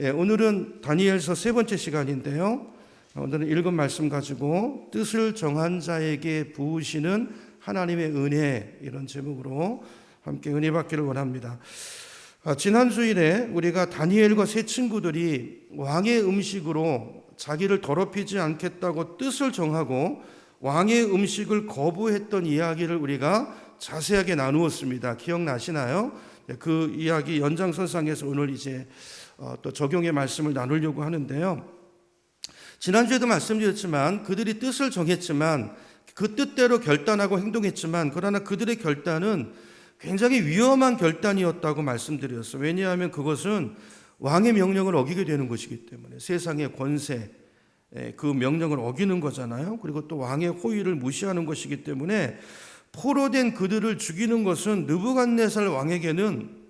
오늘은 다니엘서 세 번째 시간인데요. 오늘은 읽은 말씀 가지고 뜻을 정한 자에게 부으시는 하나님의 은혜, 이런 제목으로 함께 은혜 받기를 원합니다. 지난 주일에 우리가 다니엘과 세 친구들이 왕의 음식으로 자기를 더럽히지 않겠다고 뜻을 정하고 왕의 음식을 거부했던 이야기를 우리가 자세하게 나누었습니다. 기억나시나요? 그 이야기 연장선상에서 오늘 이제 또 적용의 말씀을 나누려고 하는데요. 지난주에도 말씀드렸지만 그들이 뜻을 정했지만 그 뜻대로 결단하고 행동했지만 그러나 그들의 결단은 굉장히 위험한 결단이었다고 말씀드렸어요. 왜냐하면 그것은 왕의 명령을 어기게 되는 것이기 때문에, 세상의 권세, 그 명령을 어기는 거잖아요. 그리고 또 왕의 호의를 무시하는 것이기 때문에 포로된 그들을 죽이는 것은 느부갓네살 왕에게는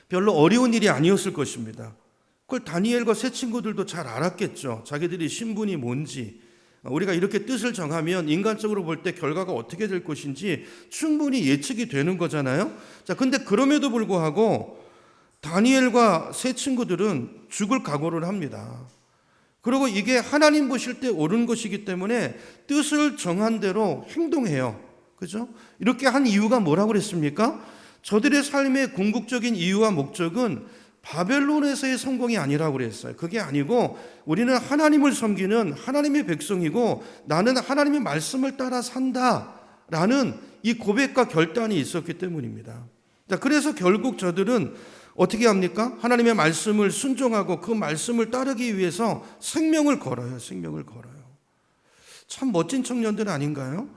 별로 어려운 일이 아니었을 것입니다. 그걸 다니엘과 세 친구들도 잘 알았겠죠. 자기들이 신분이 뭔지, 우리가 이렇게 뜻을 정하면 인간적으로 볼 때 결과가 어떻게 될 것인지 충분히 예측이 되는 거잖아요. 자, 근데 그럼에도 불구하고 다니엘과 세 친구들은 죽을 각오를 합니다. 그리고 이게 하나님 보실 때 옳은 것이기 때문에 뜻을 정한 대로 행동해요. 그죠? 이렇게 한 이유가 뭐라고 그랬습니까? 저들의 삶의 궁극적인 이유와 목적은 바벨론에서의 성공이 아니라고 그랬어요. 그게 아니고 우리는 하나님을 섬기는 하나님의 백성이고 나는 하나님의 말씀을 따라 산다라는 이 고백과 결단이 있었기 때문입니다. 자, 그래서 결국 저들은 어떻게 합니까? 하나님의 말씀을 순종하고 그 말씀을 따르기 위해서 생명을 걸어요. 생명을 걸어요. 참 멋진 청년들 아닌가요?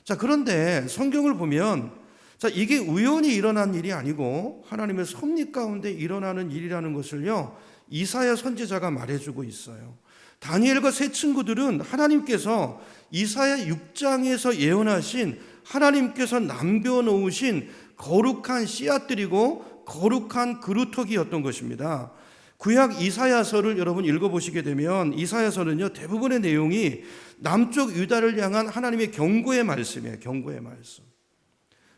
자, 그런데 성경을 보면 이게 우연히 일어난 일이 아니고 하나님의 섭리 가운데 일어나는 일이라는 것을요, 이사야 선지자가 말해주고 있어요. 다니엘과 세 친구들은 하나님께서 이사야 6장에서 예언하신 하나님께서 남겨놓으신 거룩한 씨앗들이고 거룩한 그루터기였던 것입니다. 구약 이사야서를 여러분 읽어보시게 되면 이사야서는요, 대부분의 내용이 남쪽 유다를 향한 하나님의 경고의 말씀이에요. 경고의 말씀.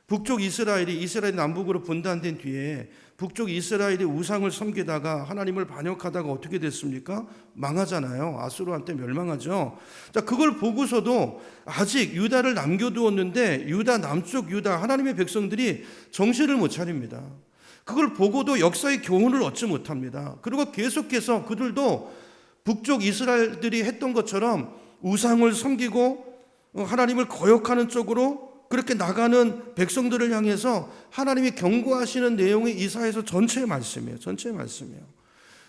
북쪽 이스라엘이 남북으로 분단된 뒤에 북쪽 이스라엘이 우상을 섬기다가 하나님을 반역하다가 어떻게 됐습니까? 망하잖아요. 아수르한테 멸망하죠. 자, 그걸 보고서도 아직 유다를 남겨두었는데 남쪽 유다 하나님의 백성들이 정신을 못 차립니다. 그걸 보고도 역사의 교훈을 얻지 못합니다. 그리고 계속해서 그들도 북쪽 이스라엘들이 했던 것처럼 우상을 섬기고 하나님을 거역하는 쪽으로 그렇게 나가는 백성들을 향해서 하나님이 경고하시는 내용이 이사야서 전체의 말씀이에요. 전체의 말씀이에요.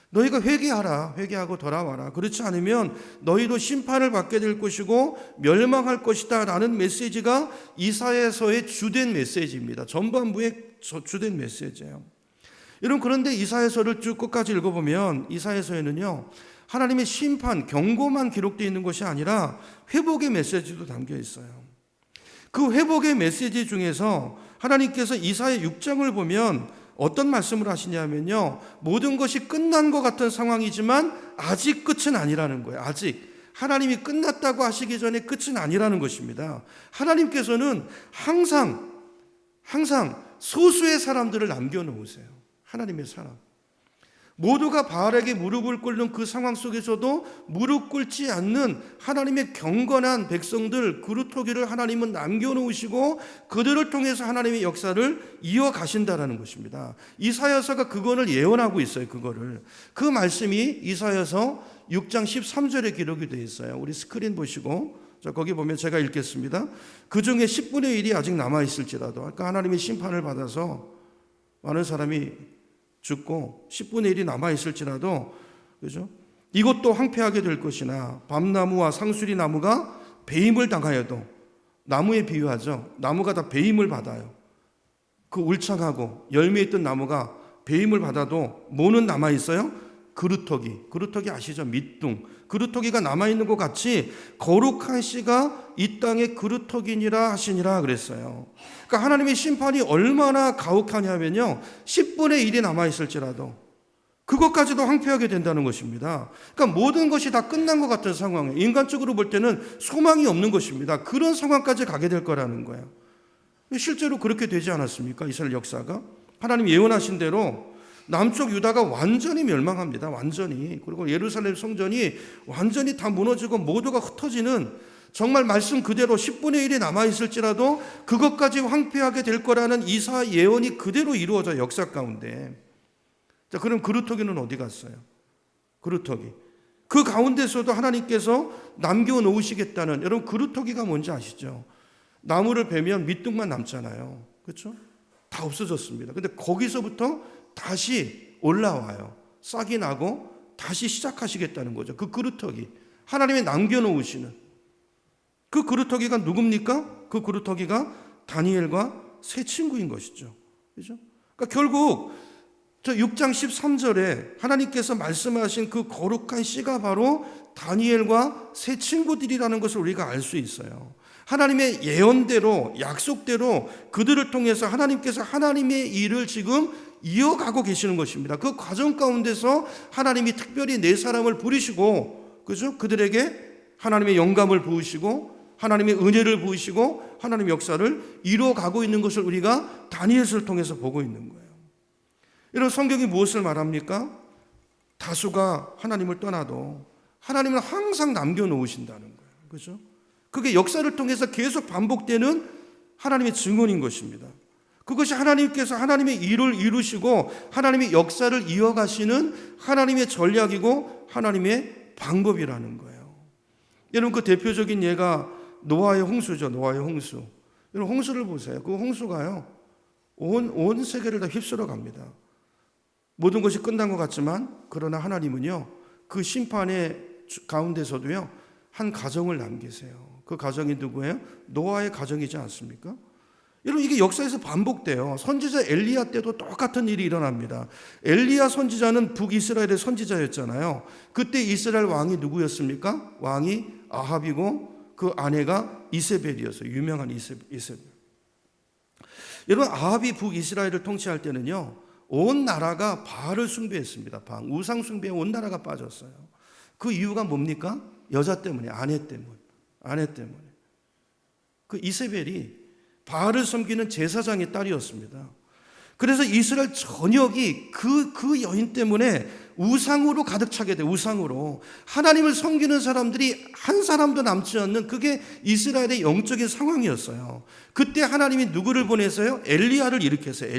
너희가 회개하라. 회개하고 돌아와라. 그렇지 않으면 너희도 심판을 받게 될 것이고 멸망할 것이다 라는 메시지가 이사야서의 주된 메시지입니다. 전반부의 주된 메시지예요. 여러분, 그런데 이사야서를 쭉 끝까지 읽어보면 이사야서에는요, 하나님의 심판, 경고만 기록되어 있는 것이 아니라 회복의 메시지도 담겨 있어요. 그 회복의 메시지 중에서 하나님께서 이사야 6장을 보면 어떤 말씀을 하시냐면요, 모든 것이 끝난 것 같은 상황이지만 아직 끝은 아니라는 거예요. 아직 하나님이 끝났다고 하시기 전에 끝은 아니라는 것입니다. 하나님께서는 항상 소수의 사람들을 남겨놓으세요. 하나님의 사람. 모두가 바알에게 무릎을 꿇는 그 상황 속에서도 무릎 꿇지 않는 하나님의 경건한 백성들, 그루터기를 하나님은 남겨놓으시고 그들을 통해서 하나님의 역사를 이어가신다라는 것입니다. 이사야서가 그거를 예언하고 있어요. 그 말씀이 이사야서 6장 13절에 기록이 되어 있어요. 우리 스크린 보시고 거기 보면 제가 읽겠습니다. 그 중에 10분의 1이 아직 남아있을지라도, 그러니까 하나님의 심판을 받아서 많은 사람이 죽고 10분의 1이 남아있을지라도, 그죠? 이것도 황폐하게 될 것이나 밤나무와 상수리 나무가 배임을 당하여도, 나무에 비유하죠. 나무가 다 배임을 받아요. 그 울창하고 열매 있던 나무가 배임을 받아도 뭐는 남아있어요? 그루터기 아시죠? 밑둥. 그루터기가 남아있는 것 같이 거룩한 씨가 이 땅의 그루터기니라 하시니라 그랬어요. 그러니까 하나님의 심판이 얼마나 가혹하냐면요, 10분의 1이 남아있을지라도 그것까지도 황폐하게 된다는 것입니다. 그러니까 모든 것이 다 끝난 것 같은 상황에 인간적으로 볼 때는 소망이 없는 것입니다. 그런 상황까지 가게 될 거라는 거예요. 실제로 그렇게 되지 않았습니까? 이스라엘 역사가 하나님 예언하신 대로 남쪽 유다가 완전히 멸망합니다. 완전히. 그리고 예루살렘 성전이 완전히 다 무너지고 모두가 흩어지는, 정말 말씀 그대로 10분의 1이 남아있을지라도 그것까지 황폐하게 될 거라는 이사 예언이 그대로 이루어져 역사 가운데. 자, 그럼 그루터기는 어디 갔어요? 그루터기. 그 가운데서도 하나님께서 남겨놓으시겠다는, 여러분 그루터기가 뭔지 아시죠? 나무를 베면 밑둥만 남잖아요. 그렇죠? 다 없어졌습니다. 근데 거기서부터 다시 올라와요. 싹이 나고 다시 시작하시겠다는 거죠. 그 그루터기. 하나님이 남겨놓으시는 그 그루터기가 누굽니까? 그 그루터기가 다니엘과 세 친구인 것이죠. 그렇죠? 그러니까 결국 저 6장 13절에 하나님께서 말씀하신 그 거룩한 씨가 바로 다니엘과 세 친구들이라는 것을 우리가 알 수 있어요. 하나님의 예언대로, 약속대로 그들을 통해서 하나님께서 하나님의 일을 지금 이어가고 계시는 것입니다. 그 과정 가운데서 하나님이 특별히 네 사람을 부르시고, 그죠? 그들에게 하나님의 영감을 부으시고 하나님의 은혜를 부으시고 하나님의 역사를 이루어가고 있는 것을 우리가 다니엘서를 통해서 보고 있는 거예요. 이런 성경이 무엇을 말합니까? 다수가 하나님을 떠나도 하나님은 항상 남겨놓으신다는 거예요. 그렇죠? 그게 역사를 통해서 계속 반복되는 하나님의 증언인 것입니다. 그것이 하나님께서 하나님의 일을 이루시고 하나님의 역사를 이어가시는 하나님의 전략이고 하나님의 방법이라는 거예요. 여러분 그 대표적인 예가 노아의 홍수죠. 노아의 홍수. 여러분 홍수를 보세요. 그 홍수가요 온 세계를 다 휩쓸어 갑니다. 모든 것이 끝난 것 같지만 그러나 하나님은요 그 심판의 가운데서도요 한 가정을 남기세요. 그 가정이 누구예요? 노아의 가정이지 않습니까? 여러분 이게 역사에서 반복돼요. 선지자 엘리야 때도 똑같은 일이 일어납니다. 엘리야 선지자는 북이스라엘의 선지자였잖아요. 그때 이스라엘 왕이 누구였습니까? 왕이 아합이고 그 아내가 이세벨이었어요. 유명한 이세벨. 여러분 아합이 북이스라엘을 통치할 때는요 온 나라가 바알을 숭배했습니다. 우상 숭배에 온 나라가 빠졌어요. 그 이유가 뭡니까? 여자 때문에, 아내 때문에. 그 이세벨이 바알을 섬기는 제사장의 딸이었습니다. 그래서 이스라엘 전역이 그 여인 때문에 우상으로 가득 차게 돼. 우상으로 하나님을 섬기는 사람들이 한 사람도 남지 않는 그게 이스라엘의 영적인 상황이었어요. 그때 하나님이 누구를 보내서요? 엘리야를 일으켰어요.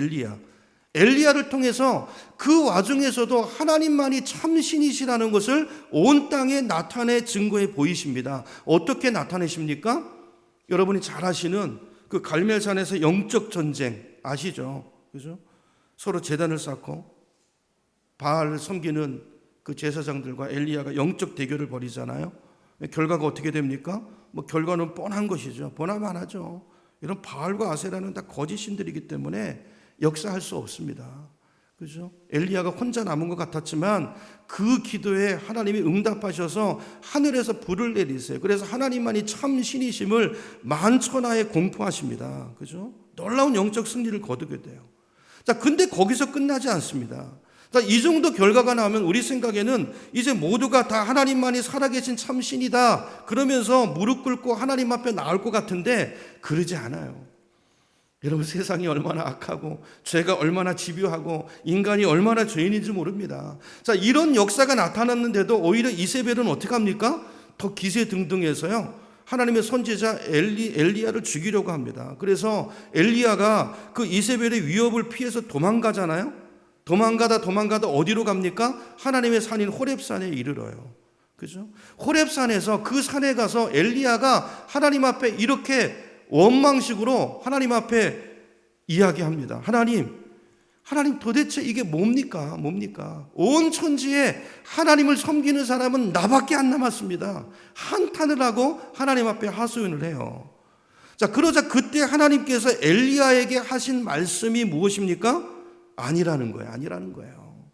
엘리야를 통해서 그 와중에서도 하나님만이 참신이시라는 것을 온 땅에 나타내 증거해 보이십니다. 어떻게 나타내십니까? 여러분이 잘 아시는 그 갈멜산에서 영적 전쟁 아시죠? 그죠? 서로 제단을 쌓고 바알을 섬기는 그 제사장들과 엘리야가 영적 대결을 벌이잖아요. 결과가 어떻게 됩니까? 결과는 뻔한 것이죠. 보나마나죠. 이런 바알과 아세라는 다 거짓 신들이기 때문에 역사할 수 없습니다. 그죠? 엘리야가 혼자 남은 것 같았지만 그 기도에 하나님이 응답하셔서 하늘에서 불을 내리세요. 그래서 하나님만이 참 신이심을 만천하에 공포하십니다. 그죠? 놀라운 영적 승리를 거두게 돼요. 자, 근데 거기서 끝나지 않습니다. 자, 이 정도 결과가 나오면 우리 생각에는 이제 모두가 다 하나님만이 살아계신 참 신이다 그러면서 무릎 꿇고 하나님 앞에 나올 것 같은데 그러지 않아요. 여러분 세상이 얼마나 악하고 죄가 얼마나 집요하고 인간이 얼마나 죄인인지 모릅니다. 자, 이런 역사가 나타났는데도 오히려 이세벨은 어떻게 합니까? 더 기세등등해서요 하나님의 선지자 엘리야를 죽이려고 합니다. 그래서 엘리야가 그 이세벨의 위협을 피해서 도망가잖아요. 도망가다 어디로 갑니까? 하나님의 산인 호렙산에 이르러요. 그죠? 호렙산에서 그 산에 가서 엘리야가 하나님 앞에 이렇게 원망식으로 하나님 앞에 이야기합니다. 하나님 도대체 이게 뭡니까? 온 천지에 하나님을 섬기는 사람은 나밖에 안 남았습니다. 한탄을 하고 하나님 앞에 하소연을 해요. 자, 그러자 그때 하나님께서 엘리야에게 하신 말씀이 무엇입니까? 아니라는 거예요.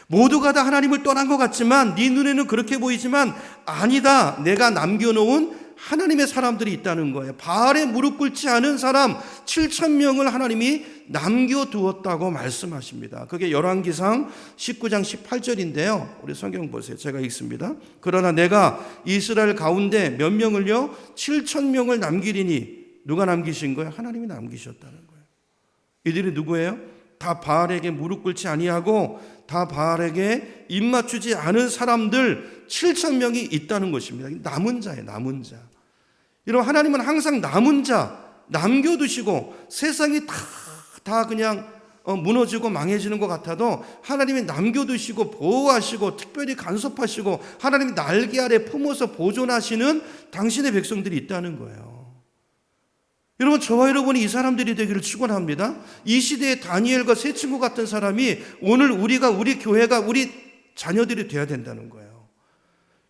모두가 다 하나님을 떠난 것 같지만 네 눈에는 그렇게 보이지만 아니다. 내가 남겨놓은 하나님의 사람들이 있다는 거예요. 바알에 무릎 꿇지 않은 사람 7,000명을 하나님이 남겨두었다고 말씀하십니다. 그게 열왕기상 19장 18절인데요. 우리 성경 보세요. 제가 읽습니다. 그러나 내가 이스라엘 가운데 몇 명을요? 7,000명을 남기리니 누가 남기신 거예요? 하나님이 남기셨다는 거예요. 이들이 누구예요? 다 바알에게 무릎 꿇지 아니하고 다 바알에게 입맞추지 않은 사람들 7,000명이 있다는 것입니다. 남은 자예요, 남은 자. 여러분, 하나님은 항상 남은 자 남겨두시고 세상이 다 그냥 무너지고 망해지는 것 같아도 하나님이 남겨두시고 보호하시고 특별히 간섭하시고 하나님이 날개 아래 품어서 보존하시는 당신의 백성들이 있다는 거예요. 여러분, 저와 여러분이 이 사람들이 되기를 축원합니다. 이 시대의 다니엘과 세 친구 같은 사람이 오늘 우리 교회가 우리 자녀들이 돼야 된다는 거예요.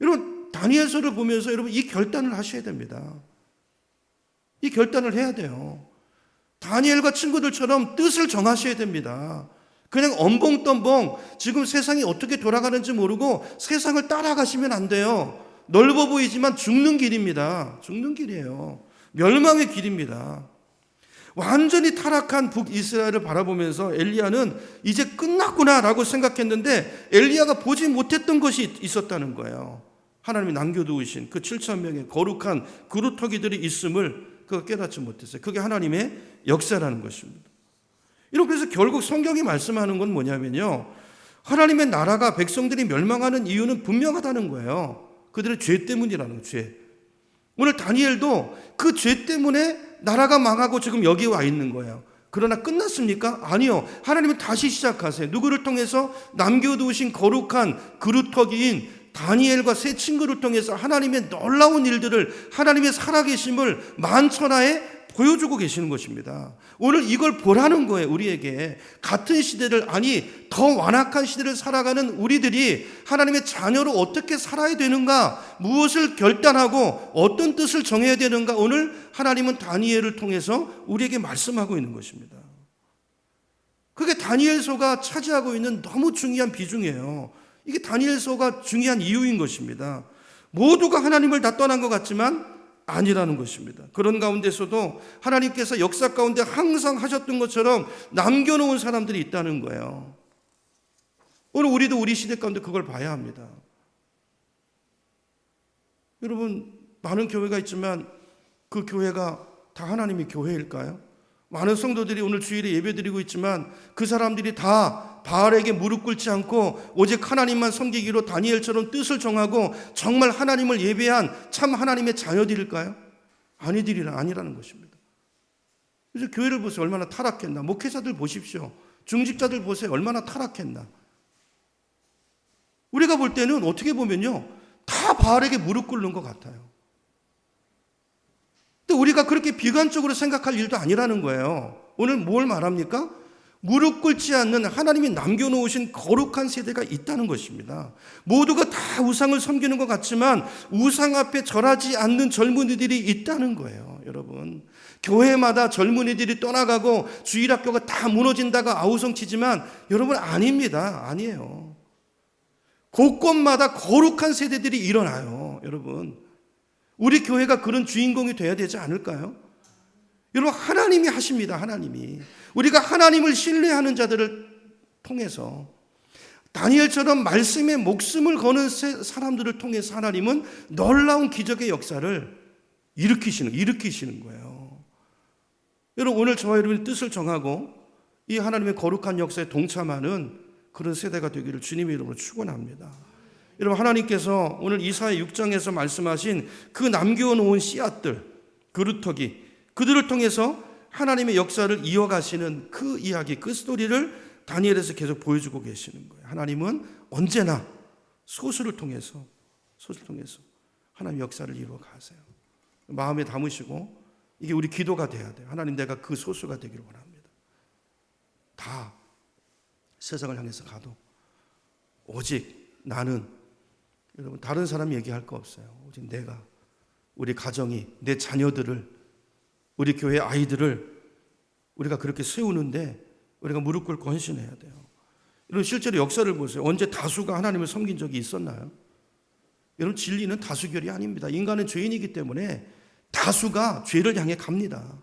여러분, 다니엘서를 보면서 여러분 이 결단을 하셔야 됩니다. 이 결단을 해야 돼요. 다니엘과 친구들처럼 뜻을 정하셔야 됩니다. 그냥 엄봉덤봉 지금 세상이 어떻게 돌아가는지 모르고 세상을 따라가시면 안 돼요. 넓어 보이지만 죽는 길입니다. 죽는 길이에요. 멸망의 길입니다. 완전히 타락한 북이스라엘을 바라보면서 엘리야는 이제 끝났구나라고 생각했는데 엘리야가 보지 못했던 것이 있었다는 거예요. 하나님이 남겨두신 그 7,000명의 거룩한 그루터기들이 있음을 그가 깨닫지 못했어요. 그게 하나님의 역사라는 것입니다. 그래서 결국 성경이 말씀하는 건 뭐냐면요, 하나님의 나라가 백성들이 멸망하는 이유는 분명하다는 거예요. 그들의 죄 때문이라는 거예요. 죄. 오늘 다니엘도 그 죄 때문에 나라가 망하고 지금 여기 와 있는 거예요. 그러나 끝났습니까? 아니요. 하나님은 다시 시작하세요. 누구를 통해서? 남겨두신 거룩한 그루터기인 다니엘과 세 친구를 통해서 하나님의 놀라운 일들을, 하나님의 살아계심을 만천하에 보여주고 계시는 것입니다. 오늘 이걸 보라는 거예요. 우리에게 같은 시대를, 아니 더 완악한 시대를 살아가는 우리들이 하나님의 자녀로 어떻게 살아야 되는가, 무엇을 결단하고 어떤 뜻을 정해야 되는가, 오늘 하나님은 다니엘을 통해서 우리에게 말씀하고 있는 것입니다. 그게 다니엘서가 차지하고 있는 너무 중요한 비중이에요. 이게 다니엘서가 중요한 이유인 것입니다. 모두가 하나님을 다 떠난 것 같지만 아니라는 것입니다. 그런 가운데서도 하나님께서 역사 가운데 항상 하셨던 것처럼 남겨놓은 사람들이 있다는 거예요. 오늘 우리도 우리 시대 가운데 그걸 봐야 합니다. 여러분, 많은 교회가 있지만 그 교회가 다 하나님의 교회일까요? 많은 성도들이 오늘 주일에 예배드리고 있지만 그 사람들이 다 바알에게 무릎 꿇지 않고 오직 하나님만 섬기기로 다니엘처럼 뜻을 정하고 정말 하나님을 예배한 참 하나님의 자녀들일까요? 아니라는 것입니다. 그래서 교회를 보세요. 얼마나 타락했나. 목회자들 보십시오. 중직자들 보세요. 얼마나 타락했나. 우리가 볼 때는 어떻게 보면요, 다 바알에게 무릎 꿇는 것 같아요. 근데 우리가 그렇게 비관적으로 생각할 일도 아니라는 거예요. 오늘 뭘 말합니까? 무릎 꿇지 않는 하나님이 남겨놓으신 거룩한 세대가 있다는 것입니다. 모두가 다 우상을 섬기는 것 같지만 우상 앞에 절하지 않는 젊은이들이 있다는 거예요. 여러분, 교회마다 젊은이들이 떠나가고 주일학교가 다 무너진다가 아우성치지만 여러분, 아닙니다. 아니에요. 곳곳마다 거룩한 세대들이 일어나요. 여러분, 우리 교회가 그런 주인공이 돼야 되지 않을까요? 여러분, 하나님이 하십니다. 하나님이. 우리가 하나님을 신뢰하는 자들을 통해서 다니엘처럼 말씀에 목숨을 거는 사람들을 통해서 하나님은 놀라운 기적의 역사를 일으키시는 거예요. 여러분, 오늘 저와 여러분의 뜻을 정하고 이 하나님의 거룩한 역사에 동참하는 그런 세대가 되기를 주님의 이름으로 축원합니다. 여러분, 하나님께서 오늘 이사야 6장에서 말씀하신 그 남겨놓은 씨앗들, 그루터기, 그들을 통해서 하나님의 역사를 이어가시는 그 이야기, 그 스토리를 다니엘에서 계속 보여주고 계시는 거예요. 하나님은 언제나 소수를 통해서 하나님의 역사를 이루어가세요. 마음에 담으시고 이게 우리 기도가 돼야 돼요. 하나님, 내가 그 소수가 되기를 원합니다. 다 세상을 향해서 가도 오직 나는, 여러분, 다른 사람 얘기할 거 없어요. 오직 내가, 우리 가정이, 내 자녀들을, 우리 교회 아이들을 우리가 그렇게 세우는데 우리가 무릎 꿇고 헌신해야 돼요. 여러분, 실제로 역사를 보세요. 언제 다수가 하나님을 섬긴 적이 있었나요? 여러분, 진리는 다수결이 아닙니다. 인간은 죄인이기 때문에 다수가 죄를 향해 갑니다.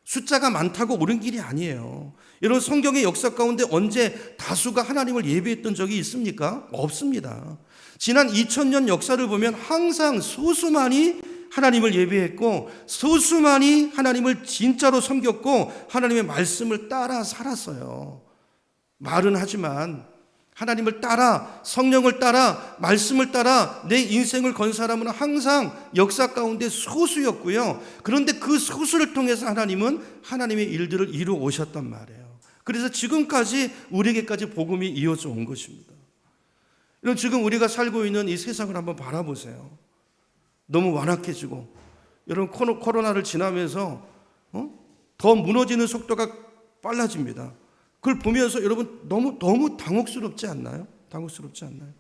숫자가 많다고 옳은 길이 아니에요. 여러분, 성경의 역사 가운데 언제 다수가 하나님을 예배했던 적이 있습니까? 없습니다. 지난 2000년 역사를 보면 항상 소수만이 하나님을 예배했고 소수만이 하나님을 진짜로 섬겼고 하나님의 말씀을 따라 살았어요. 말은 하지만 하나님을 따라, 성령을 따라, 말씀을 따라 내 인생을 건 사람은 항상 역사 가운데 소수였고요. 그런데 그 소수를 통해서 하나님은 하나님의 일들을 이루어 오셨단 말이에요. 그래서 지금까지 우리에게까지 복음이 이어져 온 것입니다. 여러분, 지금 우리가 살고 있는 이 세상을 한번 바라보세요. 너무 완악해지고, 여러분 코로나를 지나면서 더 무너지는 속도가 빨라집니다. 그걸 보면서 여러분 너무 당혹스럽지 않나요? 당혹스럽지 않나요?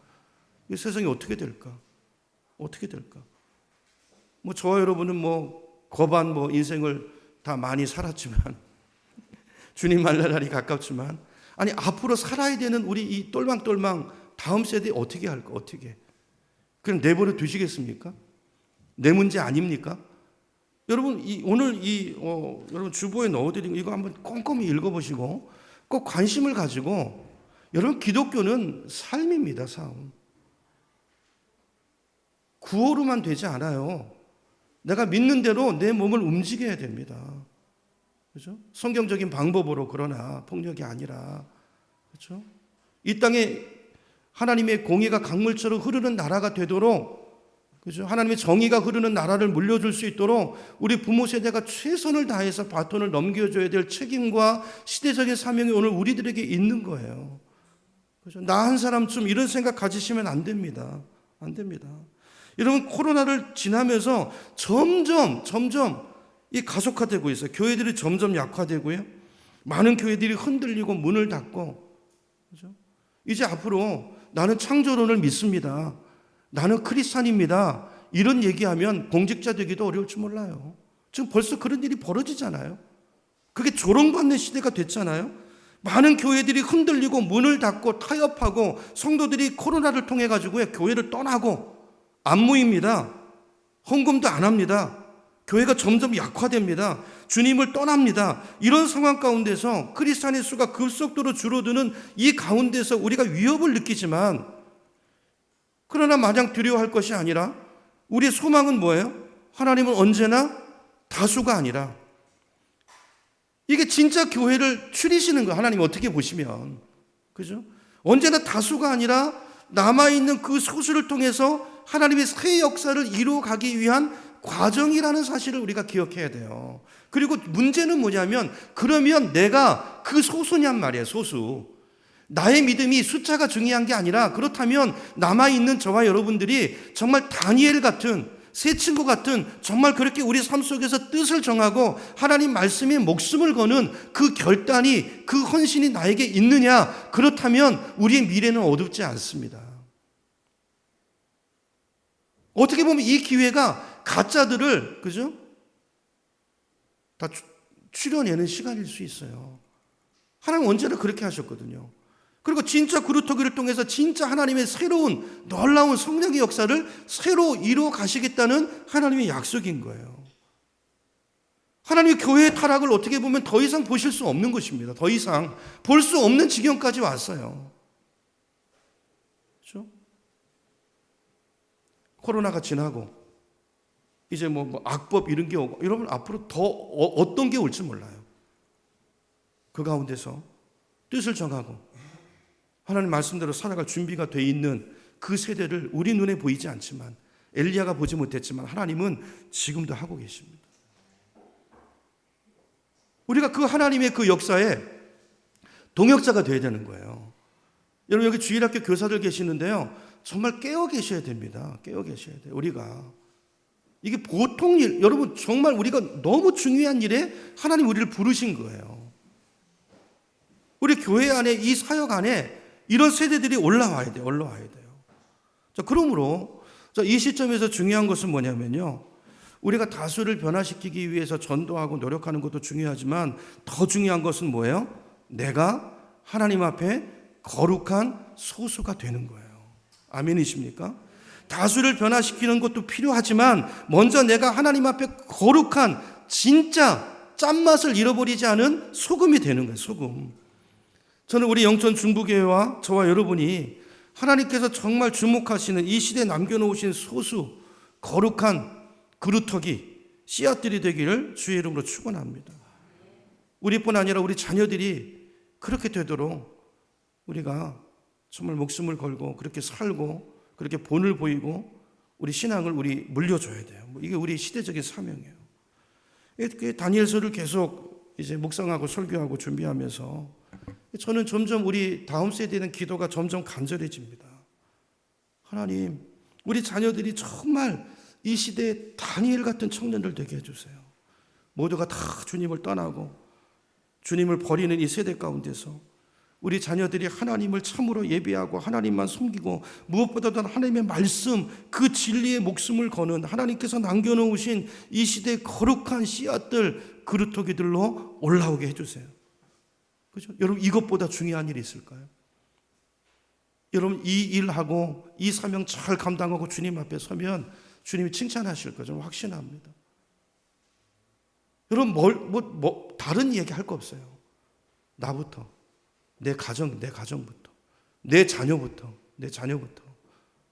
이 세상이 어떻게 될까? 어떻게 될까? 뭐 저와 여러분은 거반 인생을 다 많이 살았지만 주님 만날 날이 가깝지만, 아니 앞으로 살아야 되는 우리 이 똘망똘망 다음 세대 어떻게 할까? 어떻게? 그냥 내버려 두시겠습니까? 내 문제 아닙니까? 여러분 오늘 여러분 주보에 넣어드린 이거 한번 꼼꼼히 읽어보시고 꼭 관심을 가지고, 여러분 기독교는 삶입니다. 삶. 구호로만 되지 않아요. 내가 믿는 대로 내 몸을 움직여야 됩니다. 그렇죠? 성경적인 방법으로, 그러나 폭력이 아니라. 그렇죠? 이 땅에 하나님의 공의가 강물처럼 흐르는 나라가 되도록, 그죠? 하나님의 정의가 흐르는 나라를 물려줄 수 있도록 우리 부모 세대가 최선을 다해서 바톤을 넘겨줘야 될 책임과 시대적인 사명이 오늘 우리들에게 있는 거예요. 그죠? 나 한 사람쯤 이런 생각 가지시면 안 됩니다. 안 됩니다. 여러분, 코로나를 지나면서 점점 이 가속화되고 있어요. 교회들이 점점 약화되고요. 많은 교회들이 흔들리고 문을 닫고, 그죠? 이제 앞으로 나는 창조론을 믿습니다. 나는 크리스찬입니다. 이런 얘기하면 공직자 되기도 어려울 줄 몰라요. 지금 벌써 그런 일이 벌어지잖아요. 그게 조롱받는 시대가 됐잖아요. 많은 교회들이 흔들리고 문을 닫고 타협하고, 성도들이 코로나를 통해 가지고 교회를 떠나고 안 모입니다. 헌금도 안 합니다. 교회가 점점 약화됩니다. 주님을 떠납니다. 이런 상황 가운데서 크리스찬의 수가 급속도로 줄어드는 이 가운데서 우리가 위협을 느끼지만, 그러나 마냥 두려워할 것이 아니라 우리의 소망은 뭐예요? 하나님은 언제나 다수가 아니라, 이게 진짜 교회를 추리시는 거예요. 하나님 어떻게 보시면. 그죠? 언제나 다수가 아니라 남아있는 그 소수를 통해서 하나님의 새 역사를 이루어가기 위한 과정이라는 사실을 우리가 기억해야 돼요. 그리고 문제는 뭐냐면, 그러면 내가 그 소수냔 말이에요. 소수. 나의 믿음이 숫자가 중요한 게 아니라, 그렇다면 남아있는 저와 여러분들이 정말 다니엘 같은, 새 친구 같은, 정말 그렇게 우리 삶 속에서 뜻을 정하고 하나님 말씀에 목숨을 거는 그 결단이, 그 헌신이 나에게 있느냐? 그렇다면 우리의 미래는 어둡지 않습니다. 어떻게 보면 이 기회가 가짜들을, 그죠? 다 추려내는 시간일 수 있어요. 하나님 언제나 그렇게 하셨거든요. 그리고 진짜 그루터기를 통해서 진짜 하나님의 새로운 놀라운 성령의 역사를 새로 이루어 가시겠다는 하나님의 약속인 거예요. 하나님의 교회의 타락을 어떻게 보면 더 이상 보실 수 없는 것입니다. 더 이상 볼 수 없는 지경까지 왔어요. 그렇죠? 코로나가 지나고 이제 악법 이런 게 오고, 여러분 앞으로 더 어떤 게 올지 몰라요. 그 가운데서 뜻을 정하고 하나님 말씀대로 살아갈 준비가 돼 있는 그 세대를 우리 눈에 보이지 않지만, 엘리야가 보지 못했지만 하나님은 지금도 하고 계십니다. 우리가 그 하나님의 그 역사에 동역자가 되어야 되는 거예요. 여러분, 여기 주일학교 교사들 계시는데요, 정말 깨어 계셔야 됩니다. 깨어 계셔야 돼요. 우리가 이게 보통 일, 여러분 정말 우리가 너무 중요한 일에 하나님 우리를 부르신 거예요. 우리 교회 안에, 이 사역 안에 이런 세대들이 올라와야 돼요. 올라와야 돼요. 자, 그러므로 이 시점에서 중요한 것은 뭐냐면요, 우리가 다수를 변화시키기 위해서 전도하고 노력하는 것도 중요하지만 더 중요한 것은 뭐예요? 내가 하나님 앞에 거룩한 소수가 되는 거예요. 아멘이십니까? 다수를 변화시키는 것도 필요하지만 먼저 내가 하나님 앞에 거룩한, 진짜 짠맛을 잃어버리지 않은 소금이 되는 거예요. 소금. 저는 우리 영천 중부교회와 저와 여러분이 하나님께서 정말 주목하시는 이 시대에 남겨놓으신 소수 거룩한 그루터기, 씨앗들이 되기를 주의 이름으로 축원합니다. 우리뿐 아니라 우리 자녀들이 그렇게 되도록 우리가 정말 목숨을 걸고 그렇게 살고 그렇게 본을 보이고 우리 신앙을 우리 물려줘야 돼요. 이게 우리 시대적인 사명이에요. 다니엘서를 계속 이제 묵상하고 설교하고 준비하면서 저는 점점 우리 다음 세대는 기도가 점점 간절해집니다. 하나님, 우리 자녀들이 정말 이 시대에 다니엘 같은 청년들 되게 해주세요. 모두가 다 주님을 떠나고 주님을 버리는 이 세대 가운데서 우리 자녀들이 하나님을 참으로 예배하고 하나님만 섬기고 무엇보다도 하나님의 말씀, 그 진리의 목숨을 거는 하나님께서 남겨놓으신 이 시대의 거룩한 씨앗들 그루터기들로 올라오게 해주세요. 그죠? 여러분, 이것보다 중요한 일이 있을까요? 여러분, 이 일하고 이 사명 잘 감당하고 주님 앞에 서면 주님이 칭찬하실 거 저는 확신합니다. 여러분, 다른 얘기 할 거 없어요. 나부터, 내 가정부터, 내 자녀부터.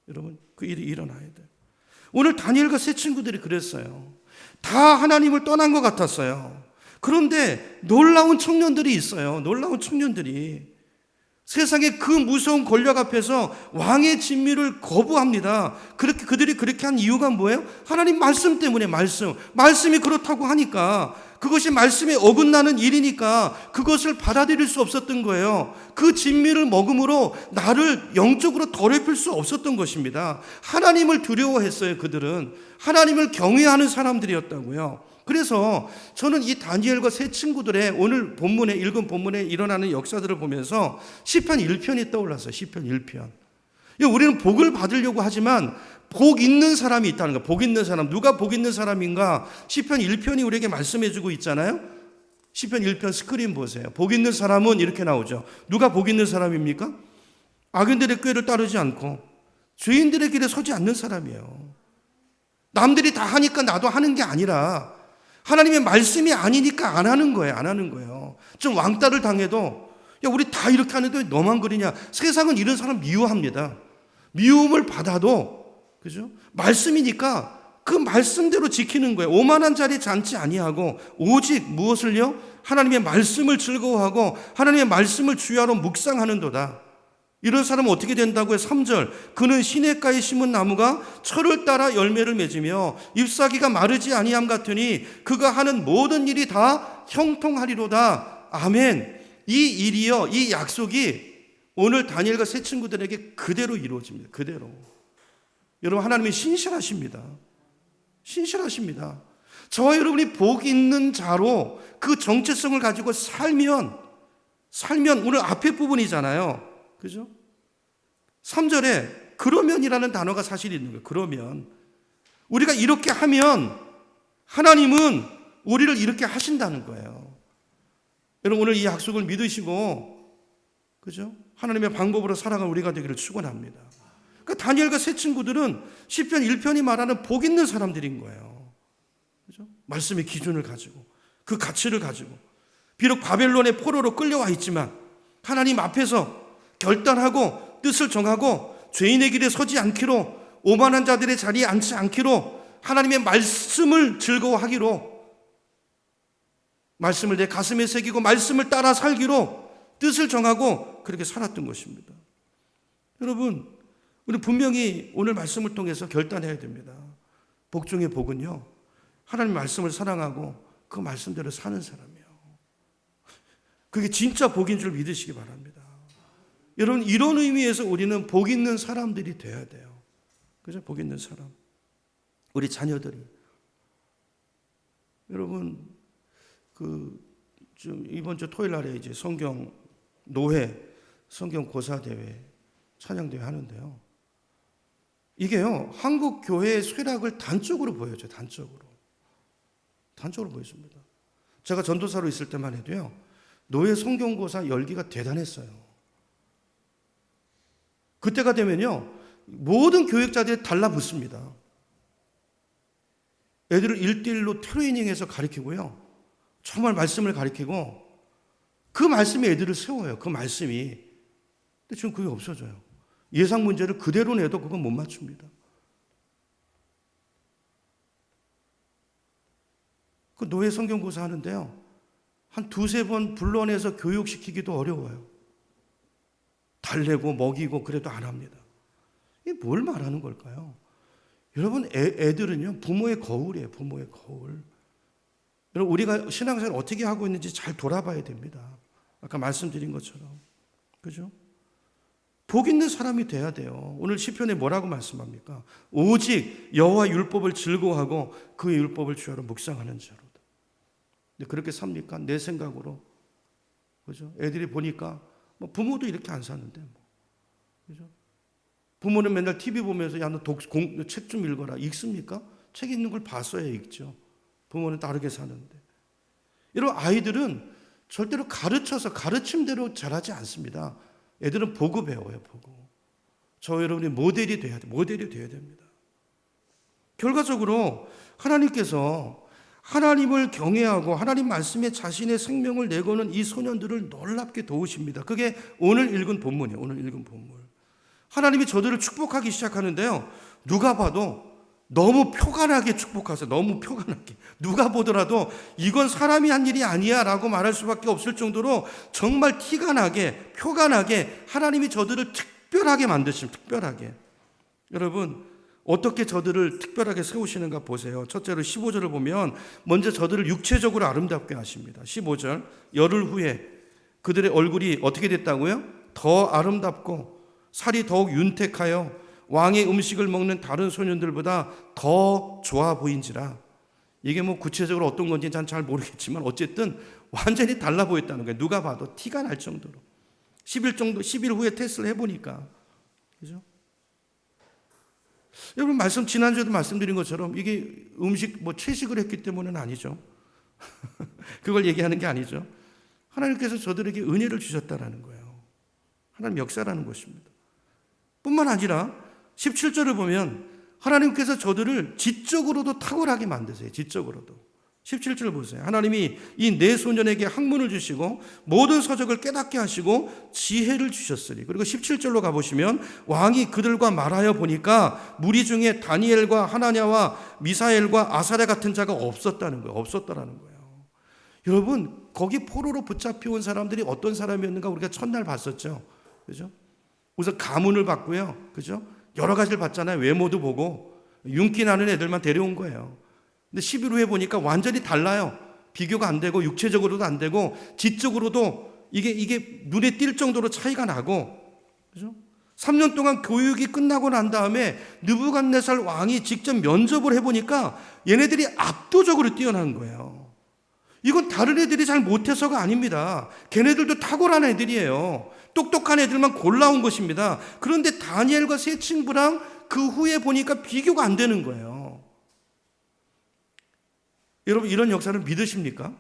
여러분, 그 일이 일어나야 돼요. 오늘 다니엘과 세 친구들이 그랬어요. 다 하나님을 떠난 것 같았어요. 그런데 놀라운 청년들이 있어요. 놀라운 청년들이 세상의 그 무서운 권력 앞에서 왕의 진미를 거부합니다. 그들이 그렇게 한 이유가 뭐예요? 하나님 말씀 때문에. 말씀이 그렇다고 하니까, 그것이 말씀에 어긋나는 일이니까 그것을 받아들일 수 없었던 거예요. 그 진미를 먹음으로 나를 영적으로 더럽힐 수 없었던 것입니다. 하나님을 두려워했어요. 그들은 하나님을 경외하는 사람들이었다고요. 그래서 저는 이 다니엘과 세 친구들의 오늘 읽은 본문에 일어나는 역사들을 보면서 시편 1편이 떠올랐어요. 시편 1편. 우리는 복을 받으려고 하지만 복 있는 사람이 있다는 거예요. 복 있는 사람. 누가 복 있는 사람인가? 시편 1편이 우리에게 말씀해주고 있잖아요. 시편 1편 스크린 보세요. 복 있는 사람은 이렇게 나오죠. 누가 복 있는 사람입니까? 악인들의 꾀를 따르지 않고 죄인들의 길에 서지 않는 사람이에요. 남들이 다 하니까 나도 하는 게 아니라 하나님의 말씀이 아니니까 안 하는 거예요. 좀 왕따를 당해도 야, 우리 다 이렇게 하는데 왜 너만 그러냐? 세상은 이런 사람 미워합니다. 미움을 받아도, 그죠? 말씀이니까 그 말씀대로 지키는 거예요. 오만한 자리 잔치 아니하고 오직 무엇을요? 하나님의 말씀을 즐거워하고 하나님의 말씀을 주야로 묵상하는도다. 이런 사람은 어떻게 된다고요? 3절. 그는 시냇가에 심은 나무가 철을 따라 열매를 맺으며 잎사귀가 마르지 아니함 같으니 그가 하는 모든 일이 다 형통하리로다. 아멘. 이 일이요, 이 약속이 오늘 다니엘과 세 친구들에게 그대로 이루어집니다. 그대로. 여러분, 하나님이 신실하십니다. 저와 여러분이 복 있는 자로 그 정체성을 가지고 살면 오늘 앞에 부분이잖아요. 그죠? 3절에 그러면이라는 단어가 사실 있는 거예요. 그러면. 우리가 이렇게 하면 하나님은 우리를 이렇게 하신다는 거예요. 여러분, 오늘 이 약속을 믿으시고, 그죠? 하나님의 방법으로 살아가는 우리가 되기를 축원합니다. 그러니까 다니엘과 세 친구들은 시편 1편이 말하는 복 있는 사람들인 거예요. 그죠? 말씀의 기준을 가지고, 그 가치를 가지고, 비록 바벨론의 포로로 끌려와 있지만 하나님 앞에서 결단하고 뜻을 정하고 죄인의 길에 서지 않기로, 오만한 자들의 자리에 앉지 않기로, 하나님의 말씀을 즐거워하기로, 말씀을 내 가슴에 새기고 말씀을 따라 살기로 뜻을 정하고 그렇게 살았던 것입니다. 여러분, 우리 분명히 오늘 말씀을 통해서 결단해야 됩니다. 복 중의 복은요, 하나님 말씀을 사랑하고 그 말씀대로 사는 사람이에요. 그게 진짜 복인 줄 믿으시기 바랍니다. 여러분, 이런 의미에서 우리는 복 있는 사람들이 돼야 돼요. 그죠? 복 있는 사람. 우리 자녀들이. 여러분, 이번 주 토요일 날에 이제 성경 고사 대회, 찬양대회 하는데요. 이게요, 한국 교회의 쇠락을 단적으로 보여줘요. 단적으로 보여줍니다. 제가 전도사로 있을 때만 해도요, 노예 성경고사 열기가 대단했어요. 그때가 되면요, 모든 교육자들이 달라붙습니다. 애들을 1대1로 트레이닝해서 가르치고요, 정말 말씀을 가르치고 그 말씀이 애들을 세워요. 그 말씀이. 근데 지금 그게 없어져요. 예상 문제를 그대로 내도 그건 못 맞춥니다. 그 노예 성경고사 하는데요, 한 두세 번 불러내서 교육시키기도 어려워요. 달래고 먹이고 그래도 안 합니다. 이게 뭘 말하는 걸까요? 여러분, 애들은요, 부모의 거울이에요. 부모의 거울. 여러분, 우리가 신앙생활 어떻게 하고 있는지 잘 돌아봐야 됩니다. 아까 말씀드린 것처럼. 그죠? 복 있는 사람이 돼야 돼요. 오늘 시편에 뭐라고 말씀합니까? 오직 여호와 율법을 즐거워하고 그의 율법을 주야로 묵상하는 자로다. 근데 그렇게 삽니까? 내 생각으로. 그죠? 애들이 보니까 뭐 부모도 이렇게 안 사는데 뭐. 그죠? 부모는 맨날 TV 보면서 야, 너 책 좀 읽어라. 읽습니까? 책 읽는 걸 봤어야 읽죠. 부모는 다르게 사는데. 이런 아이들은 절대로 가르쳐서 가르침대로 자라지 않습니다. 애들은 보고 배워요, 보고. 저 여러분이 모델이 돼야 돼. 모델이 돼야 됩니다. 결과적으로 하나님께서 하나님을 경외하고 하나님 말씀에 자신의 생명을 내거는 이 소년들을 놀랍게 도우십니다. 그게 오늘 읽은 본문이에요. 오늘 읽은 본문. 하나님이 저들을 축복하기 시작하는데요. 누가 봐도 너무 표간하게 축복하세요. 너무 표간하게. 누가 보더라도 이건 사람이 한 일이 아니야 라고 말할 수밖에 없을 정도로 정말 티가 나게, 표간하게 하나님이 저들을 특별하게 만드십니다. 특별하게. 여러분, 어떻게 저들을 특별하게 세우시는가 보세요. 첫째로 15절을 보면 먼저 저들을 육체적으로 아름답게 하십니다. 15절, 열흘 후에 그들의 얼굴이 어떻게 됐다고요? 더 아름답고 살이 더욱 윤택하여 왕의 음식을 먹는 다른 소년들보다 더 좋아 보인지라. 이게 뭐 구체적으로 어떤 건지 난 잘 모르겠지만 어쨌든 완전히 달라 보였다는 거예요. 누가 봐도 티가 날 정도로. 10일 후에 테스트를 해보니까. 그죠? 여러분, 지난주에도 말씀드린 것처럼 이게 음식 채식을 했기 때문은 아니죠. 그걸 얘기하는 게 아니죠. 하나님께서 저들에게 은혜를 주셨다라는 거예요. 하나님 역사라는 것입니다. 뿐만 아니라 17절을 보면 하나님께서 저들을 지적으로도 탁월하게 만드세요. 지적으로도. 17절 보세요. 하나님이 이 네 소년에게 학문을 주시고 모든 서적을 깨닫게 하시고 지혜를 주셨으니. 그리고 17절로 가보시면 왕이 그들과 말하여 보니까 무리 중에 다니엘과 하나냐와 미사엘과 아사랴 같은 자가 없었다는 거예요. 없었다라는 거예요. 여러분, 거기 포로로 붙잡혀온 사람들이 어떤 사람이었는가 우리가 첫날 봤었죠. 그죠? 우선 가문을 봤고요. 그죠? 여러 가지를 봤잖아요. 외모도 보고 윤기 나는 애들만 데려온 거예요. 근데 10일 후에 보니까 완전히 달라요. 비교가 안 되고 육체적으로도 안 되고 지적으로도 이게 눈에 띌 정도로 차이가 나고. 그죠? 3년 동안 교육이 끝나고 난 다음에 느부갓네살 왕이 직접 면접을 해보니까 얘네들이 압도적으로 뛰어난 거예요. 이건 다른 애들이 잘 못해서가 아닙니다. 걔네들도 탁월한 애들이에요. 똑똑한 애들만 골라온 것입니다. 그런데 다니엘과 세 친구랑 그 후에 보니까 비교가 안 되는 거예요. 여러분, 이런 역사를 믿으십니까?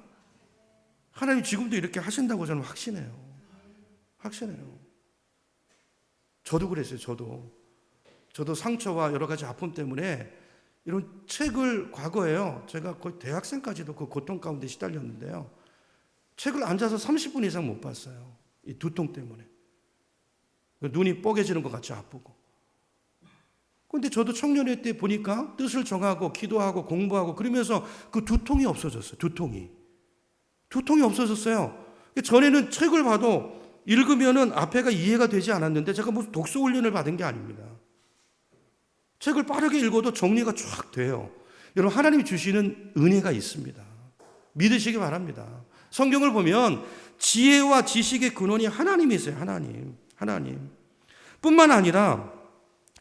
하나님 지금도 이렇게 하신다고 저는 확신해요. 확신해요. 저도 그랬어요. 저도 상처와 여러 가지 아픔 때문에 이런 책을 과거에요. 제가 거의 대학생까지도 그 고통 가운데 시달렸는데요. 책을 앉아서 30분 이상 못 봤어요. 이 두통 때문에. 눈이 뻐개지는 것 같이 아프고. 그런데 저도 청년회 때 보니까 뜻을 정하고 기도하고 공부하고 그러면서 그 두통이 없어졌어요. 두통이 없어졌어요. 전에는 책을 봐도 읽으면은 앞에가 이해가 되지 않았는데 제가 무슨 독서 훈련을 받은 게 아닙니다. 책을 빠르게 읽어도 정리가 쫙 돼요. 여러분, 하나님이 주시는 은혜가 있습니다. 믿으시기 바랍니다. 성경을 보면 지혜와 지식의 근원이 하나님이세요. 하나님. 뿐만 아니라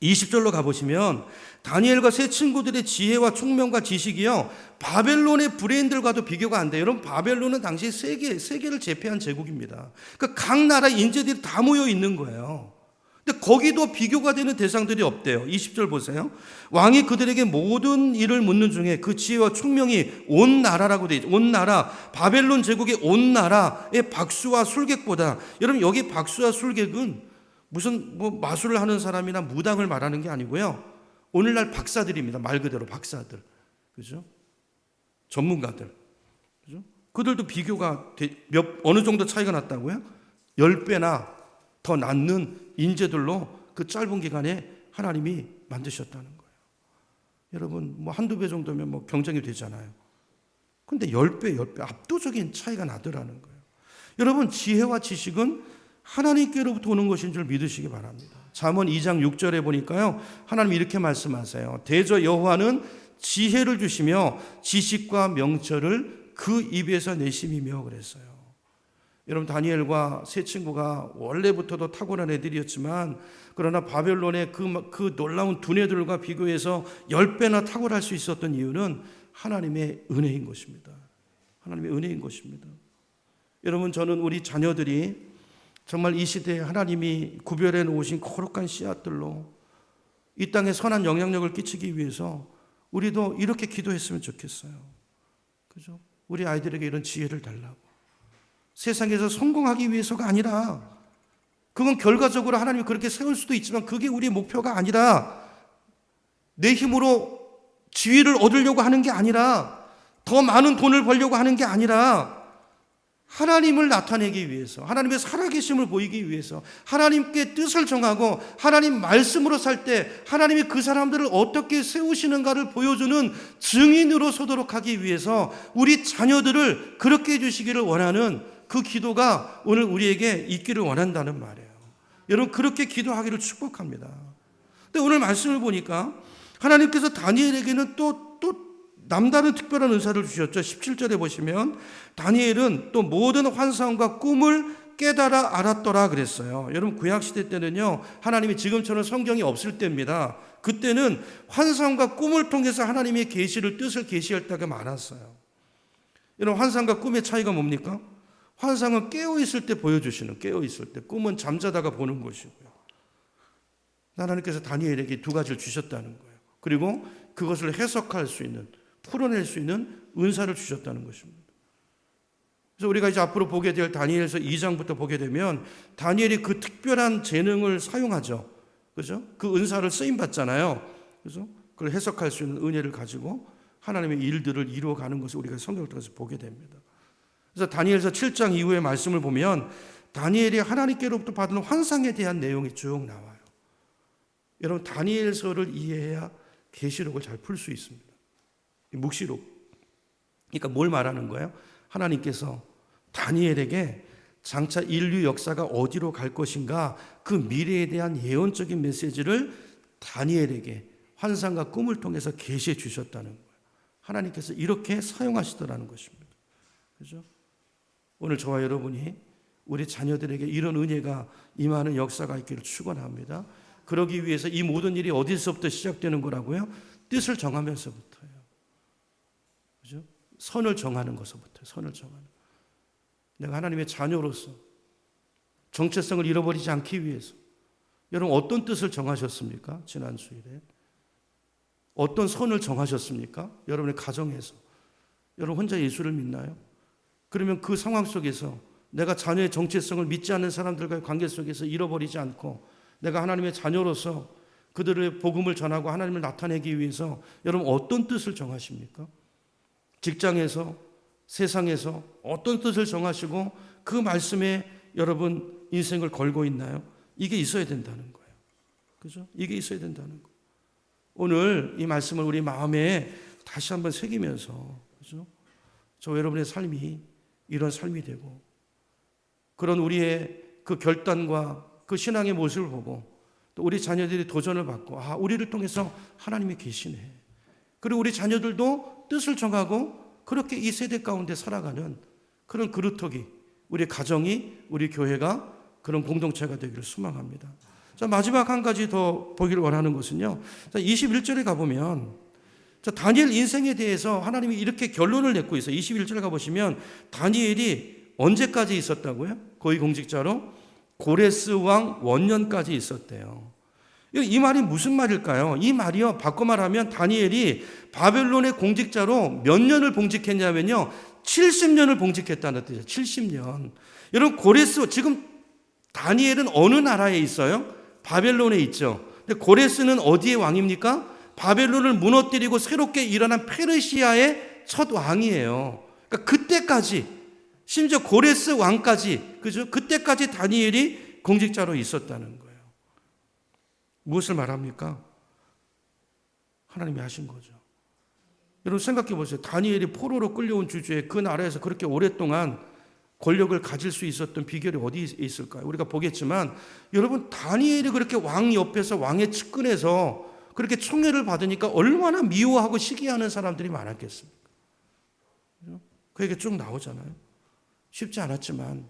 20절로 가보시면 다니엘과 세 친구들의 지혜와 총명과 지식이요, 바벨론의 브레인들과도 비교가 안 돼요. 여러분, 바벨론은 당시 세계를 제패한 제국입니다. 그러니까 각 나라 인재들이 다 모여 있는 거예요. 근데 거기도 비교가 되는 대상들이 없대요. 20절 보세요. 왕이 그들에게 모든 일을 묻는 중에 그 지혜와 총명이 온 나라라고 되어 있죠. 온 나라, 바벨론 제국의 온 나라의 박수와 술객보다. 여러분, 여기 박수와 술객은 무슨 마술을 하는 사람이나 무당을 말하는 게 아니고요. 오늘날 박사들입니다. 말 그대로 박사들. 그죠? 전문가들. 그죠? 그들도 비교가 어느 정도 차이가 났다고요? 10배나 더 낫는 인재들로 그 짧은 기간에 하나님이 만드셨다는 거예요. 여러분, 한두 배 정도면 경쟁이 되잖아요. 근데 10배 압도적인 차이가 나더라는 거예요. 여러분, 지혜와 지식은 하나님께로부터 오는 것인 줄 믿으시기 바랍니다. 잠언 2장 6절에 보니까요, 하나님이 이렇게 말씀하세요. 대저 여호와는 지혜를 주시며 지식과 명철을 그 입에서 내심이며 그랬어요. 여러분, 다니엘과 세 친구가 원래부터도 탁월한 애들이었지만, 그러나 바벨론의 그 놀라운 두뇌들과 비교해서 10배나 탁월할 수 있었던 이유는 하나님의 은혜인 것입니다. 하나님의 은혜인 것입니다. 여러분, 저는 우리 자녀들이 정말 이 시대에 하나님이 구별해 놓으신 거룩한 씨앗들로 이 땅에 선한 영향력을 끼치기 위해서 우리도 이렇게 기도했으면 좋겠어요. 그죠? 우리 아이들에게 이런 지혜를 달라고. 세상에서 성공하기 위해서가 아니라, 그건 결과적으로 하나님이 그렇게 세울 수도 있지만 그게 우리의 목표가 아니라, 내 힘으로 지위를 얻으려고 하는 게 아니라, 더 많은 돈을 벌려고 하는 게 아니라, 하나님을 나타내기 위해서, 하나님의 살아계심을 보이기 위해서, 하나님께 뜻을 정하고 하나님 말씀으로 살 때 하나님이 그 사람들을 어떻게 세우시는가를 보여주는 증인으로 서도록 하기 위해서 우리 자녀들을 그렇게 해주시기를 원하는 그 기도가 오늘 우리에게 있기를 원한다는 말이에요. 여러분, 그렇게 기도하기를 축복합니다. 근데 오늘 말씀을 보니까 하나님께서 다니엘에게는 또 남다른 특별한 은사를 주셨죠. 17절에 보시면 다니엘은 또 모든 환상과 꿈을 깨달아 알았더라 그랬어요. 여러분, 구약시대 때는요, 하나님이 지금처럼 성경이 없을 때입니다. 그때는 환상과 꿈을 통해서 하나님의 계시를, 뜻을 계시할 때가 많았어요. 여러분, 환상과 꿈의 차이가 뭡니까? 환상은 깨어있을 때 보여주시는, 깨어있을 때. 꿈은 잠자다가 보는 것이고요. 하나님께서 다니엘에게 두 가지를 주셨다는 거예요. 그리고 그것을 해석할 수 있는, 풀어낼 수 있는 은사를 주셨다는 것입니다. 그래서 우리가 이제 앞으로 보게 될 다니엘서 2장부터 보게 되면 다니엘이 그 특별한 재능을 사용하죠. 그죠? 그 은사를 쓰임 받잖아요. 그래서 그걸 해석할 수 있는 은혜를 가지고 하나님의 일들을 이루어가는 것을 우리가 성경을 통해서 보게 됩니다. 그래서 다니엘서 7장 이후의 말씀을 보면 다니엘이 하나님께로부터 받은 환상에 대한 내용이 쭉 나와요. 여러분, 다니엘서를 이해해야 계시록을 잘 풀 수 있습니다. 묵시록. 그러니까 뭘 말하는 거예요? 하나님께서 다니엘에게 장차 인류 역사가 어디로 갈 것인가, 그 미래에 대한 예언적인 메시지를 다니엘에게 환상과 꿈을 통해서 계시해 주셨다는 거예요. 하나님께서 이렇게 사용하시더라는 것입니다. 그렇죠? 오늘 저와 여러분이 우리 자녀들에게 이런 은혜가 임하는 역사가 있기를 축원합니다. 그러기 위해서 이 모든 일이 어디서부터 시작되는 거라고요? 뜻을 정하면서부터요. 그죠? 선을 정하는 것부터요. 선을 정하는. 내가 하나님의 자녀로서 정체성을 잃어버리지 않기 위해서 여러분, 어떤 뜻을 정하셨습니까? 지난 주일에 어떤 선을 정하셨습니까? 여러분의 가정에서. 여러분 혼자 예수를 믿나요? 그러면 그 상황 속에서 내가 자녀의 정체성을 믿지 않는 사람들과의 관계 속에서 잃어버리지 않고 내가 하나님의 자녀로서 그들의 복음을 전하고 하나님을 나타내기 위해서 여러분 어떤 뜻을 정하십니까? 직장에서, 세상에서 어떤 뜻을 정하시고 그 말씀에 여러분 인생을 걸고 있나요? 이게 있어야 된다는 거예요. 그죠? 이게 있어야 된다는 거예요. 오늘 이 말씀을 우리 마음에 다시 한번 새기면서, 그죠? 저 여러분의 삶이 이런 삶이 되고, 그런 우리의 그 결단과 그 신앙의 모습을 보고, 또 우리 자녀들이 도전을 받고, 아, 우리를 통해서 하나님이 계시네. 그리고 우리 자녀들도 뜻을 정하고 그렇게 이 세대 가운데 살아가는 그런 그루터기, 우리 가정이, 우리 교회가 그런 공동체가 되기를 소망합니다. 자, 마지막 한 가지 더 보기를 원하는 것은요, 21절에 가보면 다니엘 인생에 대해서 하나님이 이렇게 결론을 냈고 있어요. 21절에 가보시면 다니엘이 언제까지 있었다고요? 고위공직자로 고레스 왕 원년까지 있었대요. 이 말이 무슨 말일까요? 이 말이요, 바꿔 말하면 다니엘이 바벨론의 공직자로 몇 년을 봉직했냐면요, 70년을 봉직했다는 뜻이에요. 70년. 여러분, 고레스, 지금 다니엘은 어느 나라에 있어요? 바벨론에 있죠. 근데 고레스는 어디의 왕입니까? 바벨론을 무너뜨리고 새롭게 일어난 페르시아의 첫 왕이에요. 그러니까 그때까지, 심지어 고레스 왕까지, 그죠? 그때까지 다니엘이 공직자로 있었다는 거예요. 무엇을 말합니까? 하나님이 하신 거죠. 여러분 생각해 보세요. 다니엘이 포로로 끌려온 주제에 그 나라에서 그렇게 오랫동안 권력을 가질 수 있었던 비결이 어디에 있을까요? 우리가 보겠지만 여러분, 다니엘이 그렇게 왕 옆에서 왕의 측근에서 그렇게 총애를 받으니까 얼마나 미워하고 시기하는 사람들이 많았겠습니까? 그에게 쭉 나오잖아요. 쉽지 않았지만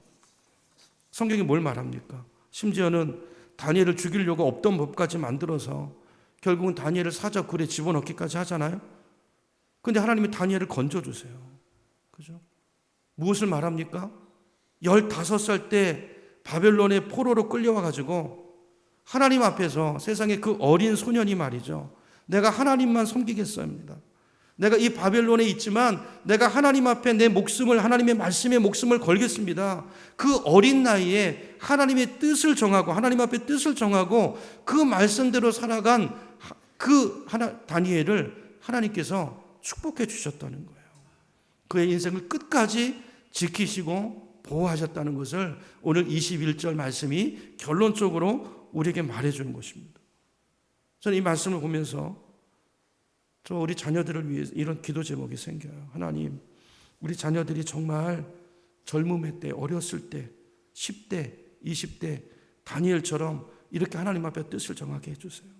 성경이 뭘 말합니까? 심지어는 다니엘을 죽이려고 없던 법까지 만들어서 결국은 다니엘을 사자 굴에 집어넣기까지 하잖아요. 근데 하나님이 다니엘을 건져주세요. 그죠? 무엇을 말합니까? 15살 때 바벨론의 포로로 끌려와가지고 하나님 앞에서 세상에 그 어린 소년이 말이죠. 내가 하나님만 섬기겠습니다. 내가 이 바벨론에 있지만 내가 하나님 앞에 내 목숨을, 하나님의 말씀에 목숨을 걸겠습니다. 그 어린 나이에 하나님의 뜻을 정하고, 하나님 앞에 뜻을 정하고 그 말씀대로 살아간 다니엘을 하나님께서 축복해 주셨다는 거예요. 그의 인생을 끝까지 지키시고 보호하셨다는 것을 오늘 21절 말씀이 결론적으로 우리에게 말해주는 것입니다. 저는 이 말씀을 보면서 우리 자녀들을 위해 이런 기도 제목이 생겨요. 하나님, 우리 자녀들이 정말 젊음의 때, 어렸을 때, 10대, 20대 다니엘처럼 이렇게 하나님 앞에 뜻을 정하게 해주세요.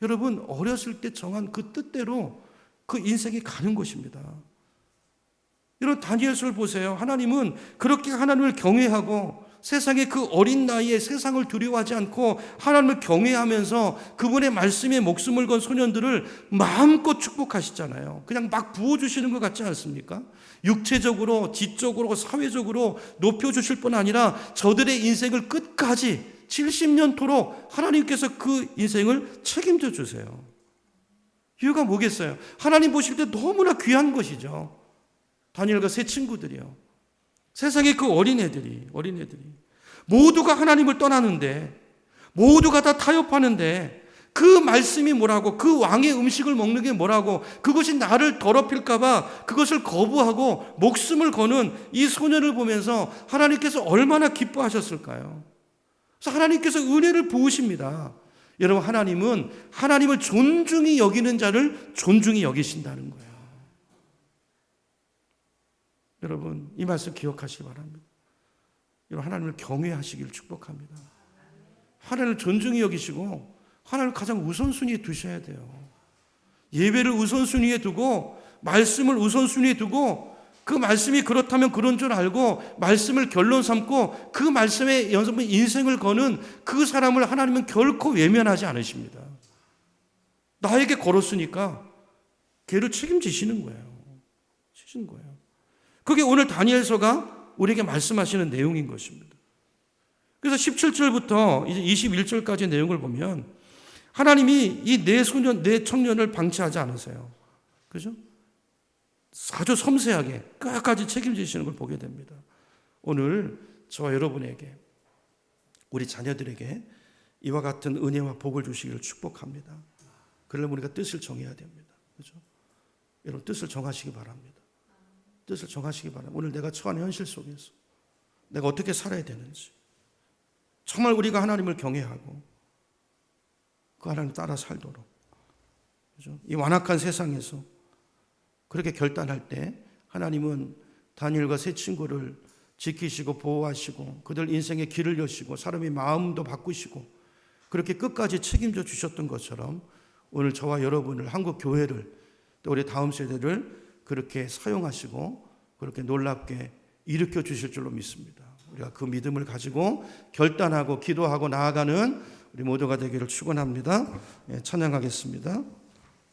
여러분, 어렸을 때 정한 그 뜻대로 그 인생이 가는 것입니다. 여러분, 다니엘서를 보세요. 하나님은 그렇게 하나님을 경외하고 세상의 그 어린 나이에 세상을 두려워하지 않고 하나님을 경외하면서 그분의 말씀에 목숨을 건 소년들을 마음껏 축복하시잖아요. 그냥 막 부어주시는 것 같지 않습니까? 육체적으로, 지적으로, 사회적으로 높여주실 뿐 아니라 저들의 인생을 끝까지 70년토록 하나님께서 그 인생을 책임져 주세요. 이유가 뭐겠어요? 하나님 보실 때 너무나 귀한 것이죠. 다니엘과 세 친구들이요. 세상의 그 어린애들이 모두가 하나님을 떠나는데, 모두가 다 타협하는데 그 말씀이 뭐라고, 그 왕의 음식을 먹는 게 뭐라고, 그것이 나를 더럽힐까 봐 그것을 거부하고 목숨을 거는 이 소년을 보면서 하나님께서 얼마나 기뻐하셨을까요? 그래서 하나님께서 은혜를 부으십니다. 여러분, 하나님은 하나님을 존중히 여기는 자를 존중히 여기신다는 거예요. 여러분, 이 말씀 기억하시기 바랍니다. 여러분, 하나님을 경외하시길 축복합니다. 하나님을 존중히 여기시고 하나님을 가장 우선순위에 두셔야 돼요. 예배를 우선순위에 두고 말씀을 우선순위에 두고 그 말씀이 그렇다면 그런 줄 알고 말씀을 결론 삼고 그 말씀에 인생을 거는 그 사람을 하나님은 결코 외면하지 않으십니다. 나에게 걸었으니까 걔를 책임지시는 거예요. 그게 오늘 다니엘서가 우리에게 말씀하시는 내용인 것입니다. 그래서 17절부터 이제 21절까지 내용을 보면 하나님이 이 내 청년을 방치하지 않으세요. 그죠? 아주 섬세하게 끝까지 책임지시는 걸 보게 됩니다. 오늘 저와 여러분에게, 우리 자녀들에게 이와 같은 은혜와 복을 주시기를 축복합니다. 그러려면 우리가 뜻을 정해야 됩니다. 그죠? 여러분, 뜻을 정하시기 바랍니다. 뜻을 정하시기 바랍니다. 오늘 내가 처한 현실 속에서 내가 어떻게 살아야 되는지, 정말 우리가 하나님을 경외하고 그 하나님 따라 살도록, 그죠? 이 완악한 세상에서 그렇게 결단할 때 하나님은 다니엘과 세 친구를 지키시고 보호하시고 그들 인생의 길을 여시고 사람의 마음도 바꾸시고 그렇게 끝까지 책임져 주셨던 것처럼 오늘 저와 여러분을, 한국 교회를, 또 우리 다음 세대를 그렇게 사용하시고 그렇게 놀랍게 일으켜 주실 줄로 믿습니다. 우리가 그 믿음을 가지고 결단하고 기도하고 나아가는 우리 모두가 되기를 축원합니다. 찬양하겠습니다.